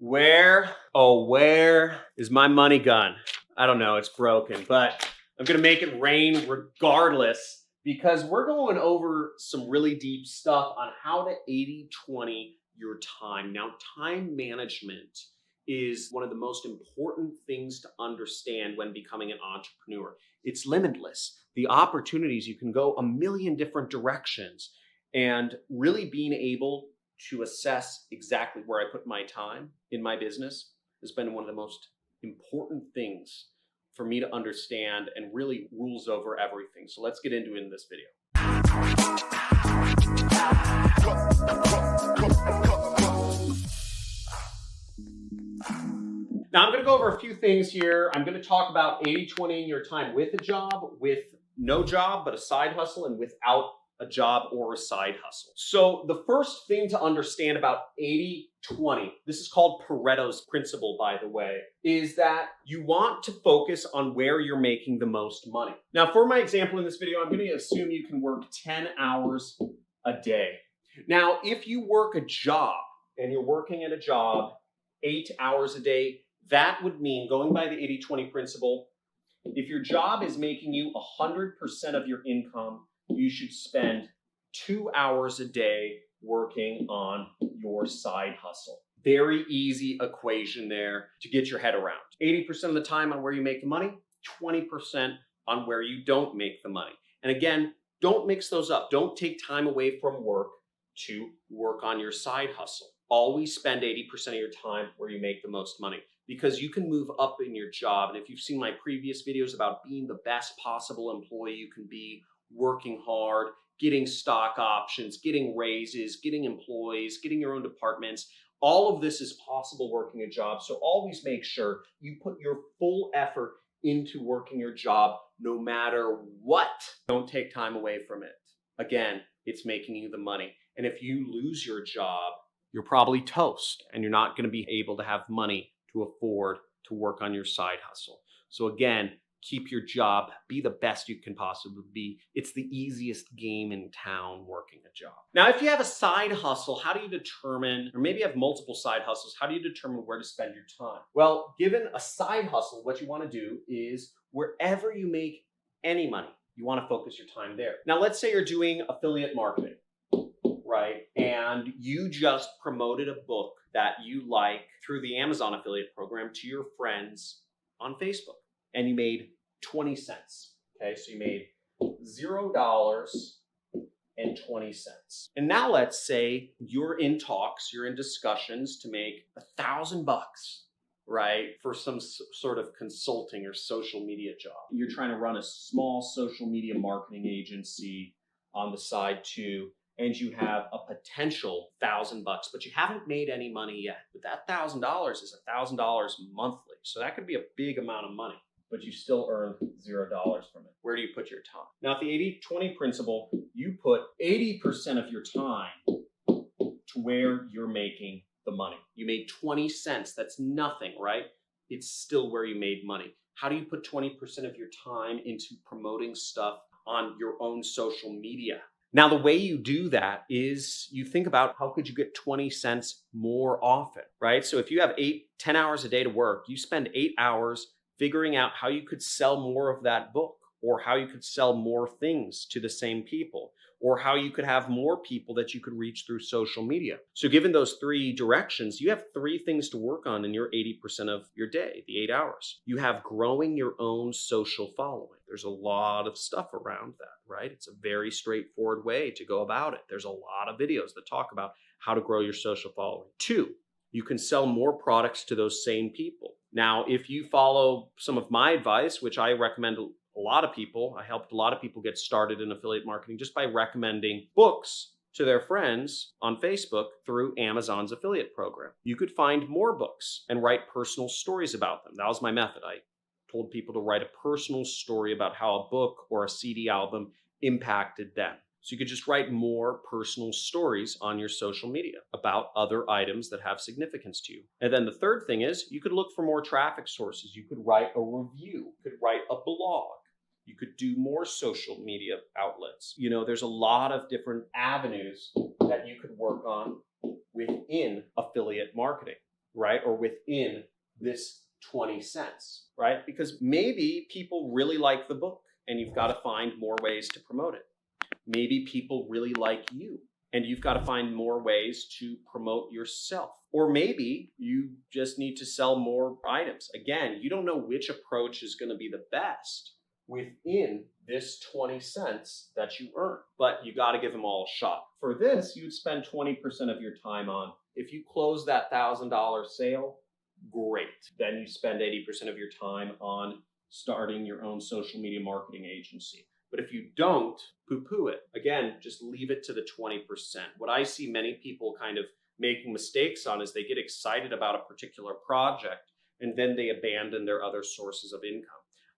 Where is my money gun? I don't know, it's broken, but I'm gonna make it rain regardless because we're going over some really deep stuff on how to 80/20 your time. Now, time management is one of the most important things to understand when becoming an entrepreneur. It's limitless. The opportunities, you can go a million different directions, and really being able to assess exactly where I put my time in my business has been one of the most important things for me to understand and really rules over everything. So let's get into it in this video. Now I'm going to go over a few things here. I'm going to talk about 80/20 in your time with a job, with no job, but a side hustle, and without a job or a side hustle. So the first thing to understand about 80/20, this is called Pareto's principle, by the way, is that you want to focus on where you're making the most money. Now, for my example in this video, I'm going to assume you can work 10 hours a day. Now, if you work a job and you're working at a job 8 hours a day, that would mean, going by the 80/20 principle, if your job is making you 100% of your income, you should spend 2 hours a day working on your side hustle. Very easy equation there to get your head around. 80% of the time on where you make the money, 20% on where you don't make the money. And again, don't mix those up. Don't take time away from work to work on your side hustle. Always spend 80% of your time where you make the most money, because you can move up in your job. And if you've seen my previous videos about being the best possible employee you can be, working hard, getting stock options, getting raises, getting employees, getting your own departments. All of this is possible working a job. So always make sure you put your full effort into working your job no matter what. Don't take time away from it. Again, it's making you the money. And if you lose your job, you're probably toast and you're not going to be able to have money to afford to work on your side hustle. So again, keep your job, be the best you can possibly be. It's the easiest game in town, working a job. Now, if you have a side hustle, how do you determine, or maybe you have multiple side hustles, how do you determine where to spend your time? Well, given a side hustle, what you want to do is wherever you make any money, you want to focus your time there. Now, let's say you're doing affiliate marketing, right? And you just promoted a book that you like through the Amazon affiliate program to your friends on Facebook, and you made 20 cents. Okay, so you made $0.20. And now let's say you're in talks, you're in discussions to make $1,000, right? For some sort of consulting or social media job. You're trying to run a small social media marketing agency on the side too, and you have a potential $1,000, but you haven't made any money yet. But that $1,000 is $1,000 monthly. So that could be a big amount of money, but you still earn $0 from it. Where do you put your time? Now, at the 80/20 principle, you put 80% of your time to where you're making the money. You made 20 cents. That's nothing, right? It's still where you made money. How do you put 20% of your time into promoting stuff on your own social media? Now, the way you do that is you think about how could you get 20 cents more often, right? So if you have 10 hours a day to work, you spend 8 hours figuring out how you could sell more of that book, or how you could sell more things to the same people, or how you could have more people that you could reach through social media. So given those 3 directions, you have 3 things to work on in your 80% of your day, the 8 hours. You have growing your own social following. There's a lot of stuff around that, right? It's a very straightforward way to go about it. There's a lot of videos that talk about how to grow your social following. 2, you can sell more products to those same people. Now, if you follow some of my advice, which I recommend a lot of people, I helped a lot of people get started in affiliate marketing just by recommending books to their friends on Facebook through Amazon's affiliate program. You could find more books and write personal stories about them. That was my method. I told people to write a personal story about how a book or a CD album impacted them. So you could just write more personal stories on your social media about other items that have significance to you. And then the third thing is you could look for more traffic sources. You could write a review, you could write a blog. You could do more social media outlets. You know, there's a lot of different avenues that you could work on within affiliate marketing. right? Or within this 20 cents, right? Because maybe people really like the book and you've got to find more ways to promote it. Maybe people really like you and you've got to find more ways to promote yourself. Or maybe you just need to sell more items. Again, you don't know which approach is going to be the best within this 20 cents that you earn, but you got to give them all a shot. For this, you'd spend 20% of your time on. If you close that $1,000 sale, great. Then you spend 80% of your time on starting your own social media marketing agency. But if you don't, poo-poo it. Again, just leave it to the 20%. What I see many people kind of making mistakes on is they get excited about a particular project and then they abandon their other sources of income.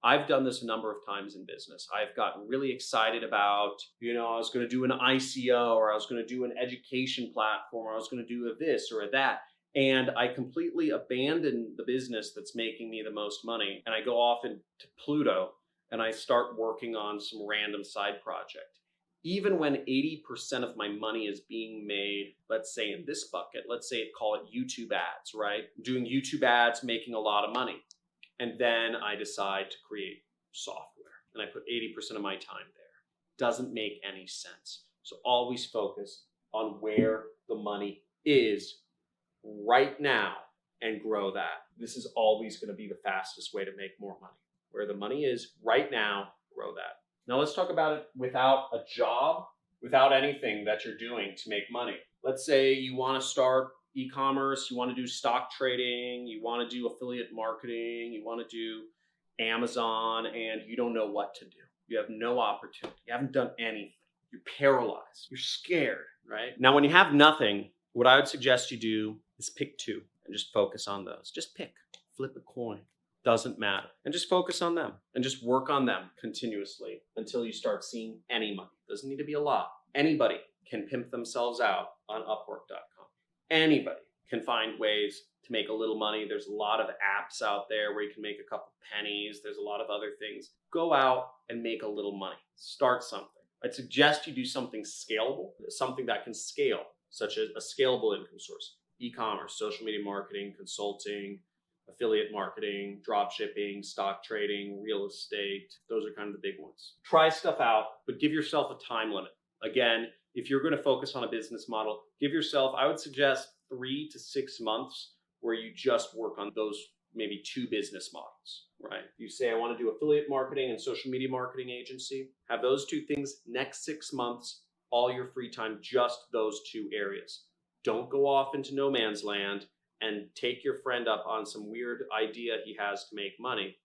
I've done this a number of times in business. I've gotten really excited about, I was going to do an ICO, or I was going to do an education platform, or I was going to do a this or a that. And I completely abandon the business that's making me the most money. And I go off into Pluto and I start working on some random side project. Even when 80% of my money is being made, let's say in this bucket, let's say call it YouTube ads, right? Doing YouTube ads, making a lot of money. And then I decide to create software and I put 80% of my time there. Doesn't make any sense. So always focus on where the money is right now and grow that. This is always going to be the fastest way to make more money. Where the money is right now, grow that. Now let's talk about it without a job, without anything that you're doing to make money. Let's say you want to start e-commerce, you want to do stock trading, you want to do affiliate marketing, you want to do Amazon, and you don't know what to do. You have no opportunity. You haven't done anything. You're paralyzed. You're scared, right? Now, when you have nothing, what I would suggest you do is pick two and just focus on those. Just pick, flip a coin. Doesn't matter. And just focus on them and just work on them continuously until you start seeing any money. Doesn't need to be a lot. Anybody can pimp themselves out on Upwork.com. Anybody can find ways to make a little money. There's a lot of apps out there where you can make a couple pennies. There's a lot of other things. Go out and make a little money. Start something. I'd suggest you do something scalable, something that can scale, such as a scalable income source. E-commerce, social media marketing, consulting, affiliate marketing, drop shipping, stock trading, real estate. Those are kind of the big ones. Try stuff out, but give yourself a time limit. Again, if you're going to focus on a business model, give yourself, I would suggest 3 to 6 months where you just work on those maybe 2 business models, right? You say, I want to do affiliate marketing and social media marketing agency. Have those 2 things next 6 months, all your free time, just those 2 areas. Don't go off into no man's land and take your friend up on some weird idea he has to make money.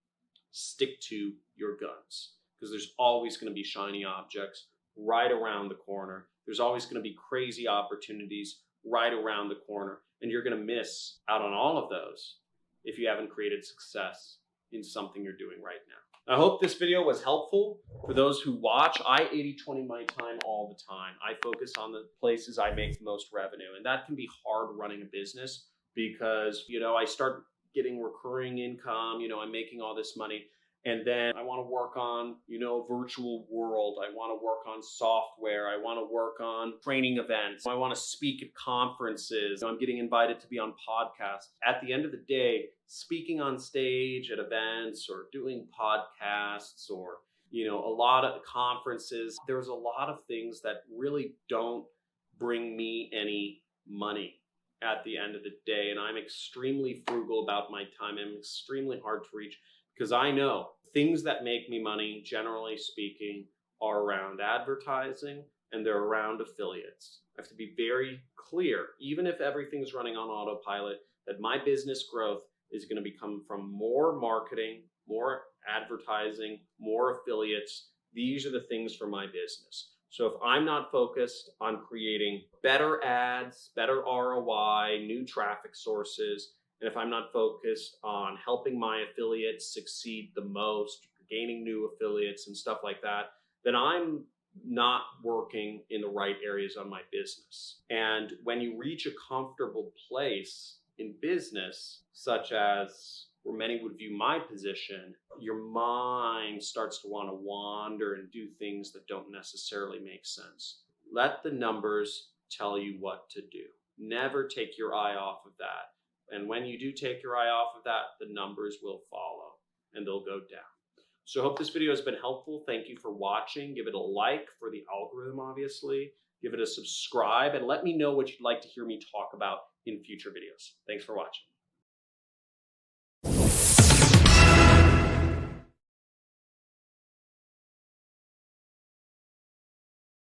Stick to your guns, because there's always going to be shiny objects right around the corner. There's always going to be crazy opportunities right around the corner, and you're going to miss out on all of those if you haven't created success in something you're doing right now. I hope this video was helpful for those who watch. I 80-20 my time all the time. I focus on the places I make the most revenue, and that can be hard running a business because, I start getting recurring income, I'm making all this money. And then I want to work on, a virtual world. I want to work on software. I want to work on training events. I want to speak at conferences. I'm getting invited to be on podcasts. At the end of the day, speaking on stage at events or doing podcasts or, a lot of conferences, there's a lot of things that really don't bring me any money at the end of the day. And I'm extremely frugal about my time. I'm extremely hard to reach. Because I know things that make me money, generally speaking, are around advertising and they're around affiliates. I have to be very clear, even if everything's running on autopilot, that my business growth is going to become from more marketing, more advertising, more affiliates. These are the things for my business. So if I'm not focused on creating better ads, better ROI, new traffic sources, and if I'm not focused on helping my affiliates succeed the most, gaining new affiliates and stuff like that, then I'm not working in the right areas on my business. And when you reach a comfortable place in business, such as where many would view my position, your mind starts to want to wander and do things that don't necessarily make sense. Let the numbers tell you what to do. Never take your eye off of that. And when you do take your eye off of that, the numbers will follow and they'll go down. So I hope this video has been helpful. Thank you for watching. Give it a like for the algorithm, obviously. Give it a subscribe and let me know what you'd like to hear me talk about in future videos. Thanks for watching.